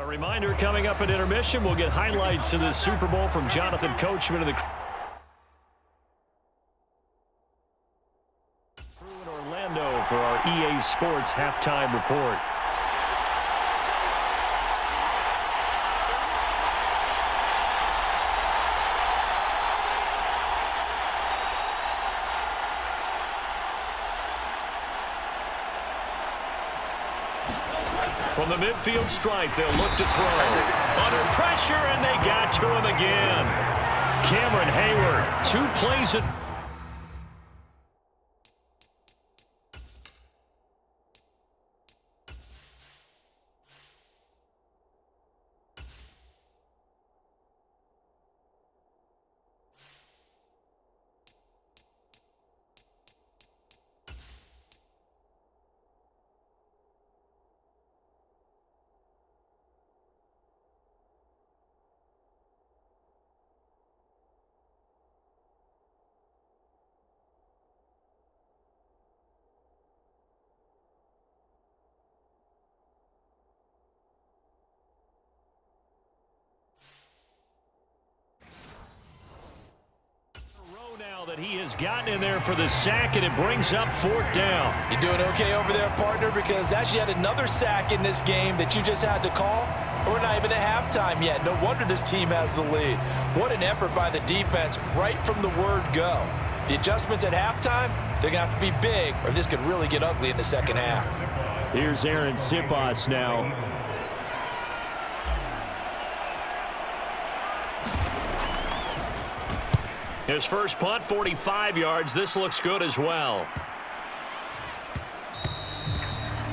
A reminder, coming up at intermission, we'll get highlights of this Super Bowl from Jonathan Coachman of the crew in Orlando for our EA Sports halftime report. From the midfield stripe, they'll look to throw. Under pressure, and they got to him again. Cameron Hayward, 2 plays it. Now that he has gotten in there for the sack, and it brings up 4th down. You doing okay over there, partner? Because that's yet another sack in this game that you just had to call. We're not even at halftime yet. No wonder this team has the lead. What an effort by the defense right from the word go. The adjustments at halftime, they're going to have to be big, or this could really get ugly in the second half. Here's Aaron Sipas now. His first punt, 45 yards. This looks good as well.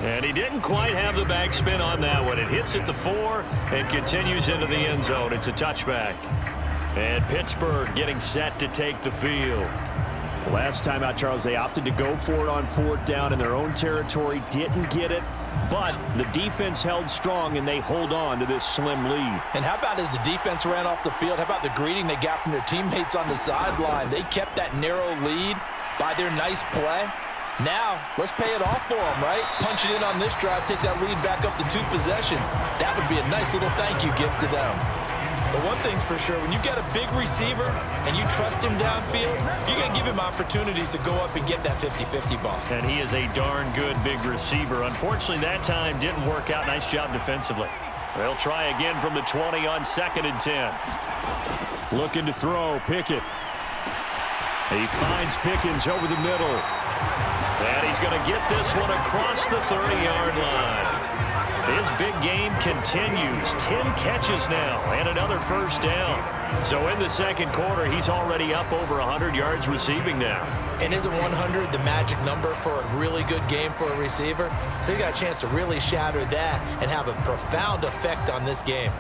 And he didn't quite have the backspin on that one. It hits at the 4 and continues into the end zone. It's a touchback. And Pittsburgh getting set to take the field. Last time out, Charles, they opted to go for it on 4th down in their own territory. Didn't get it. But the defense held strong, and they hold on to this slim lead. And how about as the defense ran off the field, how about the greeting they got from their teammates on the sideline? They kept that narrow lead by their nice play. Now, let's pay it off for them, right? Punch it in on this drive, take that lead back up to 2 possessions. That would be a nice little thank you gift to them. But one thing's for sure, when you got a big receiver and you trust him downfield, you're going to give him opportunities to go up and get that 50-50 ball. And he is a darn good big receiver. Unfortunately, that time didn't work out. Nice job defensively. They'll try again from the 20 on 2nd and 10. Looking to throw, Pickett. He finds Pickens over the middle. And he's going to get this one across the 30-yard line. His big game continues. 10 catches now and another first down. So in the second quarter, he's already up over 100 yards receiving now. And isn't 100 the magic number for a really good game for a receiver? So he got a chance to really shatter that and have a profound effect on this game.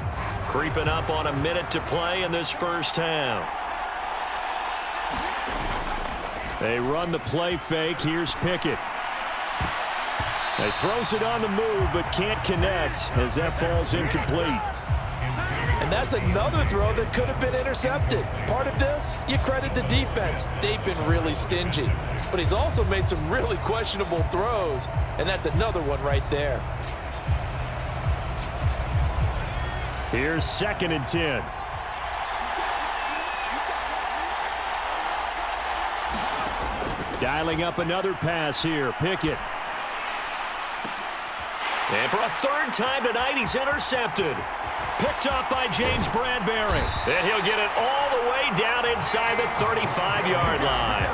Creeping up on a minute to play in this first half. They run the play fake. Here's Pickett. He throws it on the move, but can't connect as that falls incomplete. And that's another throw that could have been intercepted. Part of this, you credit the defense. They've been really stingy. But he's also made some really questionable throws, and that's another one right there. Here's 2nd and 10. Dialing up another pass here. Pickett. And for a 3rd time tonight, he's intercepted. Picked up by James Bradbury. And he'll get it all the way down inside the 35-yard line.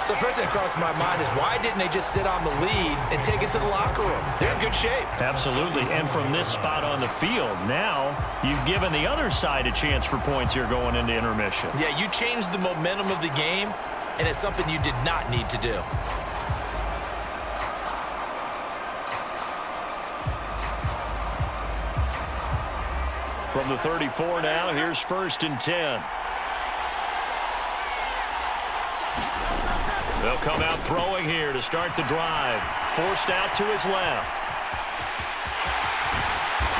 So first thing that crossed my mind is why didn't they just sit on the lead and take it to the locker room? They're in good shape. Absolutely. And from this spot on the field, now you've given the other side a chance for points here going into intermission. Yeah, you changed the momentum of the game, and it's something you did not need to do. From the 34 now, here's 1st and 10. They'll come out throwing here to start the drive. Forced out to his left.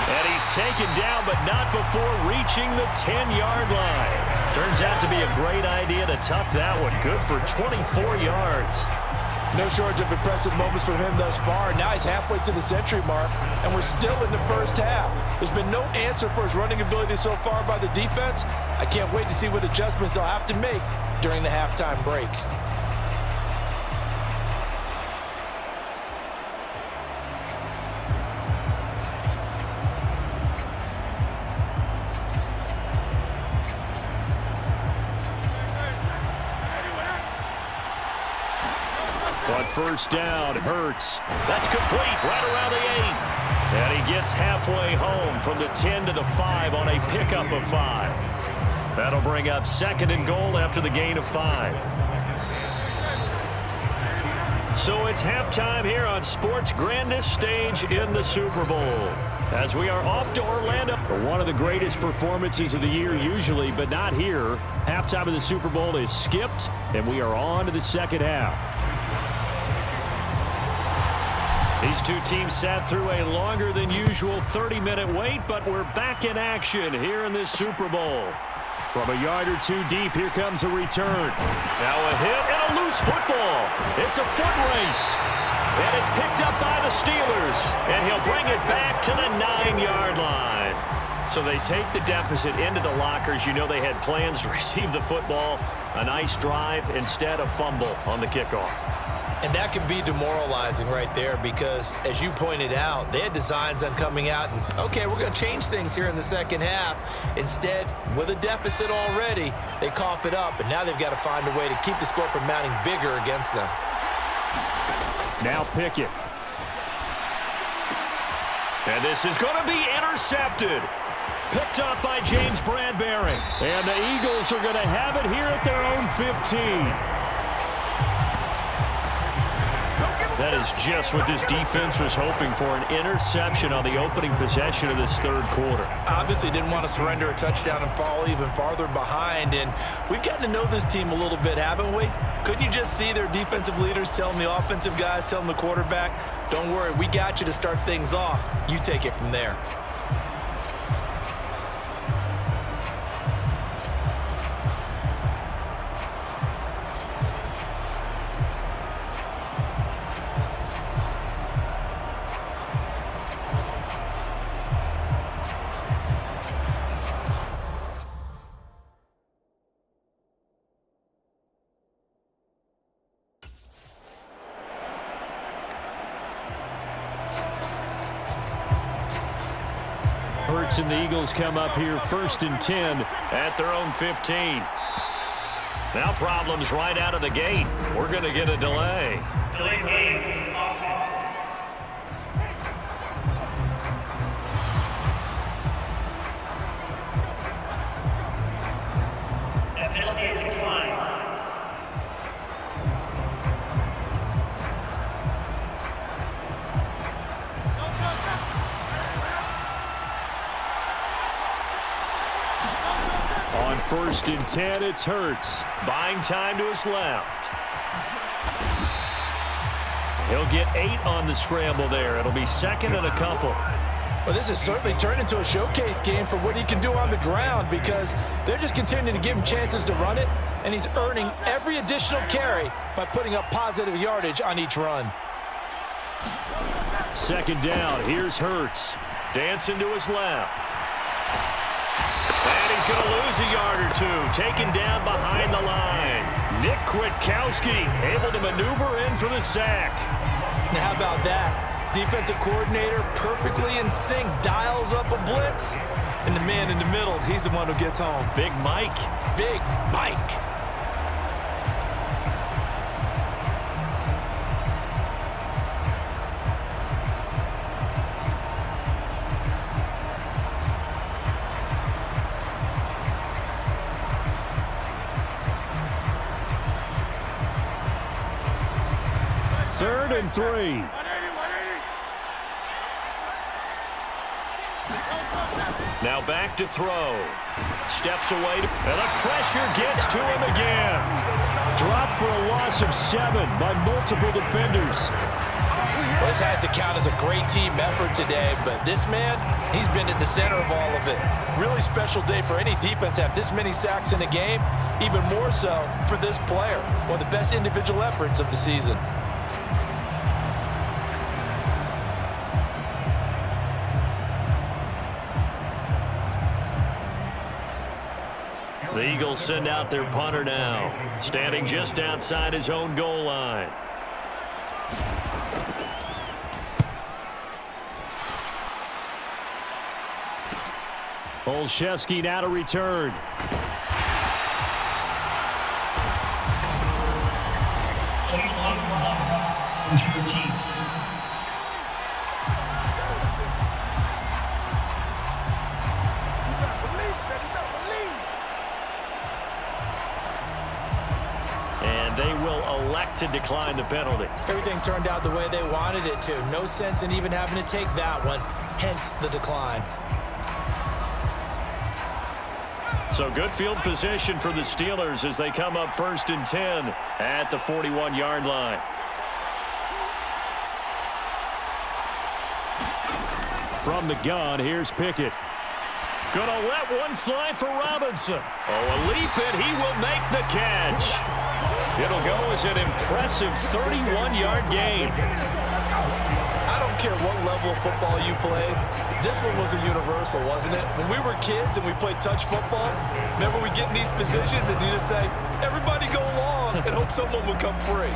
And he's taken down, but not before reaching the 10-yard line. Turns out to be a great idea to tuck that one. Good for 24 yards. No shortage of impressive moments from him thus far. Now he's halfway to the century mark, and we're still in the first half. There's been no answer for his running ability so far by the defense. I can't wait to see what adjustments they'll have to make during the halftime break. On first down, Hurts. That's complete right around the 8. And he gets halfway home from the 10 to the 5 on a pickup of 5. That'll bring up 2nd and goal after the gain of 5. So it's halftime here on sports' grandest stage in the Super Bowl. As we are off to Orlando. One of the greatest performances of the year usually, but not here. Halftime of the Super Bowl is skipped, and we are on to the second half. These two teams sat through a longer than usual 30-minute wait, but we're back in action here in this Super Bowl. From a yard or two deep, here comes a return. Now a hit and a loose football. It's a foot race. And it's picked up by the Steelers. And he'll bring it back to the 9-yard line. So they take the deficit into the lockers. You know they had plans to receive the football. A nice drive instead of fumble on the kickoff. And that can be demoralizing right there because, as you pointed out, they had designs on coming out and, okay, we're going to change things here in the second half. Instead, with a deficit already, they cough it up, and now they've got to find a way to keep the score from mounting bigger against them. Now Pickett. And this is going to be intercepted. Picked up by James Bradbury. And the Eagles are going to have it here at their own 15. That is just what this defense was hoping for, an interception on the opening possession of this third quarter. Obviously didn't want to surrender a touchdown and fall even farther behind, and we've gotten to know this team a little bit, haven't we? Couldn't you just see their defensive leaders telling the offensive guys, telling the quarterback, don't worry, we got you to start things off. You take it from there. Hurts and the Eagles come up here 1st and 10 at their own 15. Now problems right out of the gate. We're going to get a delay. Delay game. On 1st and 10, it's Hurts. Buying time to his left. He'll get 8 on the scramble there. It'll be 2nd and a couple. Well, this has certainly turned into a showcase game for what he can do on the ground because they're just continuing to give him chances to run it, and he's earning every additional carry by putting up positive yardage on each run. 2nd down. Here's Hurts. Dancing to his left. And he's going to lose a yard or two. Taken down behind the line. Nick Kwiatkowski able to maneuver in for the sack. Now how about that? Defensive coordinator perfectly in sync, dials up a blitz. And the man in the middle, he's the one who gets home. Big Mike. Big Mike. Third and 3. Now back to throw. Steps away, and the pressure gets to him again. Dropped for a loss of 7 by multiple defenders. Well, this has to count as a great team effort today, but this man, he's been at the center of all of it. Really special day for any defense to have this many sacks in a game, even more so for this player. One of the best individual efforts of the season. The Eagles send out their punter now, standing just outside his own goal line. Olszewski now to return. And they will elect to decline the penalty. Everything turned out the way they wanted it to. No sense in even having to take that one, hence the decline. So good field position for the Steelers as they come up 1st and 10 at the 41-yard line. From the gun, here's Pickett. Gonna let one fly for Robinson. Oh, a leap, and he will make the catch. It'll go as an impressive 31-yard gain. I don't care what level of football you played. This one was a universal, wasn't it? When we were kids and we played touch football, remember we get in these positions and you just say, everybody go along and hope someone would come free.